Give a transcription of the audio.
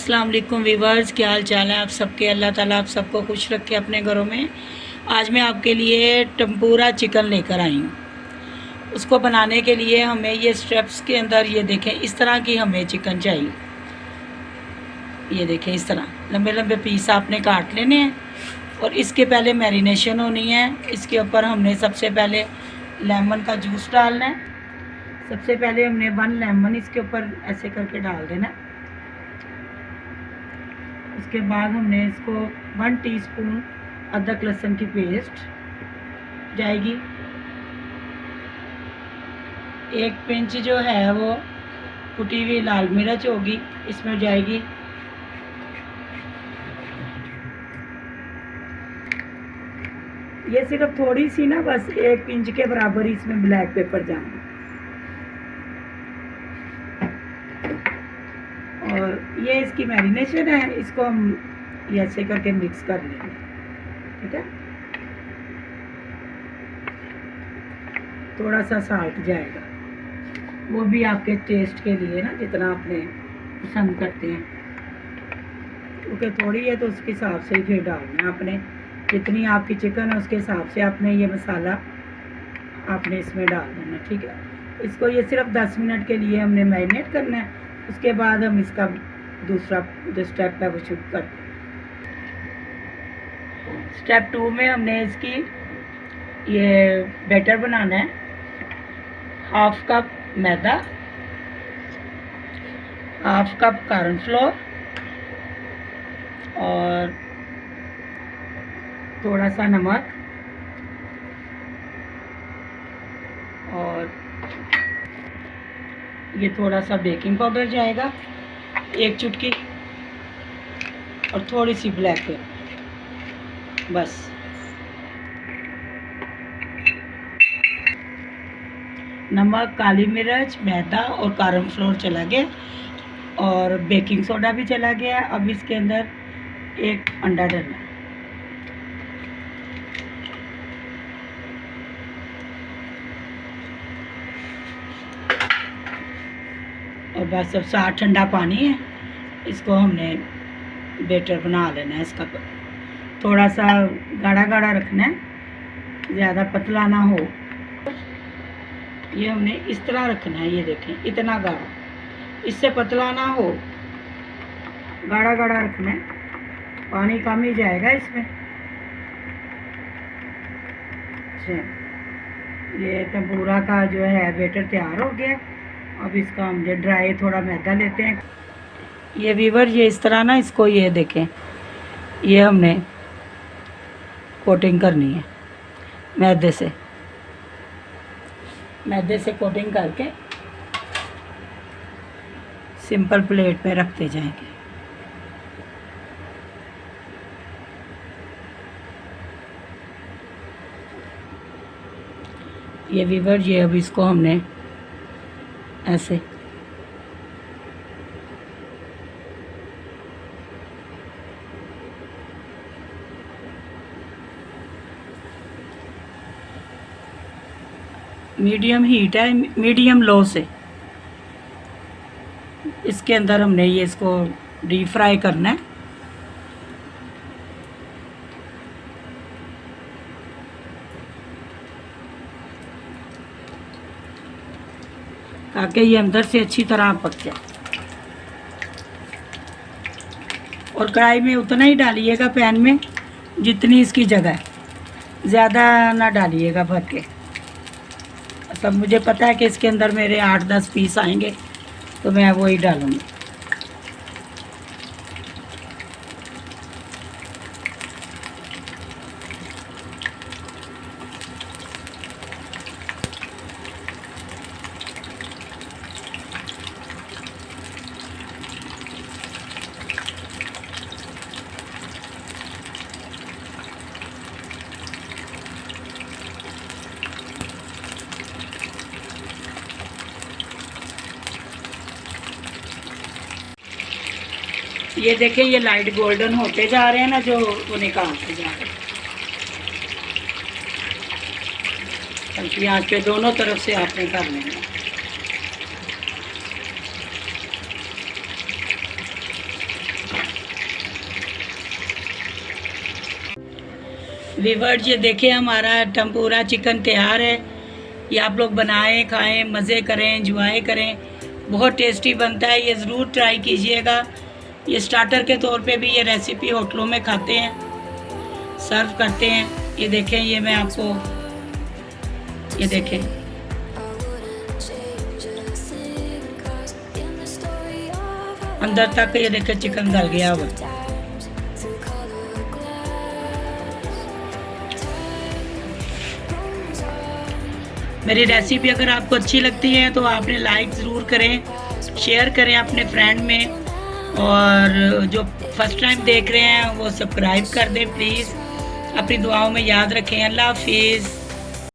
अस्सलाम वालेकुम वीवर्स, क्या हाल चाल है आप सबके। अल्लाह ताला आप सबको खुश रखे अपने घरों में। आज मैं आपके लिए टम्पूरा चिकन लेकर आई हूँ। उसको बनाने के लिए हमें ये स्टेप्स के अंदर ये देखें, इस तरह की हमें चिकन चाहिए। ये देखें, इस तरह लंबे लंबे पीस आपने काट लेने हैं और इसके पहले मैरिनेशन होनी है। इसके ऊपर हमने सबसे पहले लेमन का जूस डालना है। सबसे पहले हमने 1 लेमन इसके ऊपर ऐसे करके डाल देना है। उसके बाद हमने इसको 1 टीस्पून अदरक लहसुन की पेस्ट जाएगी। 1 पिंच जो है वो कुटी हुई लाल मिर्च होगी, इसमें जाएगी। ये सिर्फ थोड़ी सी ना, बस 1 इंच के बराबर ही इसमें ब्लैक पेपर जाएंगे। और ये इसकी मैरिनेशन है, इसको हम ये ऐसे करके मिक्स कर लेंगे, ठीक है। थोड़ा सा साल्ट जाएगा, वो भी आपके टेस्ट के लिए ना, जितना आपने पसंद करते हैं, क्योंकि थोड़ी है तो उसके हिसाब से ही फिर डालना है आपने। जितनी आपकी चिकन है उसके हिसाब से आपने ये मसाला आपने इसमें डाल देना, ठीक है। इसको ये सिर्फ 10 मिनट के लिए हमने मैरिनेट करना है। उसके बाद हम इसका दूसरा जो स्टेप है वो शुरू करते हैं। स्टेप 2 में हमने इसकी ये बैटर बनाना है। 1/2 कप मैदा, 1/2 कप कॉर्नफ्लोर और थोड़ा सा नमक और ये थोड़ा सा बेकिंग पाउडर जाएगा, 1 चुटकी, और थोड़ी सी ब्लैक पेपर, बस। नमक, काली मिर्च, मैदा और कॉर्नफ्लोर चला गया और बेकिंग सोडा भी चला गया। अब इसके अंदर 1 अंडा डालना है। और बस अब साथ ठंडा पानी है, इसको हमने बैटर बना लेना है। इसका थोड़ा सा गाढ़ा गाढ़ा रखना है, ज़्यादा पतला ना हो। ये हमने इस तरह रखना है, ये देखें, इतना गाढ़ा, इससे पतला ना हो, गाढ़ा गाढ़ा रखना है। पानी कम ही जाएगा इसमें। अच्छा, ये टम्पूरा का जो है बैटर तैयार हो गया। अब इसका हम जो ड्राई थोड़ा मैदा लेते हैं। ये वीवर, ये इस तरह ना, इसको ये देखें, ये हमने कोटिंग करनी है मैदे से। मैदे से कोटिंग करके सिंपल प्लेट में रखते जाएंगे। ये वीवर, ये अब इसको हमने ऐसे मीडियम हीट है, मीडियम लो से इसके अंदर हमने ये इसको डीप फ्राई करना है। ताकि ये अंदर से अच्छी तरह पक जाए। और कढ़ाई में उतना ही डालिएगा, पैन में जितनी इसकी जगह है, ज़्यादा ना डालिएगा भर के। सब मुझे पता है कि इसके अंदर मेरे 8-10 पीस आएंगे, तो मैं वही डालूँगी। ये देखें, ये लाइट गोल्डन होते जा रहे हैं ना, जो वो निकालते जा रहे हैं। हल्की आंच पे दोनों तरफ से आपने कर लेना। व्यूअर्स ये देखिए हमारा टम्पूरा चिकन तैयार है। ये आप लोग बनाएं, खाएं, मज़े करें, एंजॉय करें। बहुत टेस्टी बनता है, ये ज़रूर ट्राई कीजिएगा। ये स्टार्टर के तौर पे भी ये रेसिपी होटलों में खाते हैं, सर्व करते हैं। ये देखें, ये मैं आपको ये देखें, अंदर तक ये देखें चिकन गल गया हुआ। मेरी रेसिपी अगर आपको अच्छी लगती है तो आपने लाइक ज़रूर करें, शेयर करें अपने फ्रेंड में, और जो फर्स्ट टाइम देख रहे हैं वो सब्सक्राइब कर दें प्लीज़। अपनी दुआओं में याद रखें। अल्लाह हाफिज़।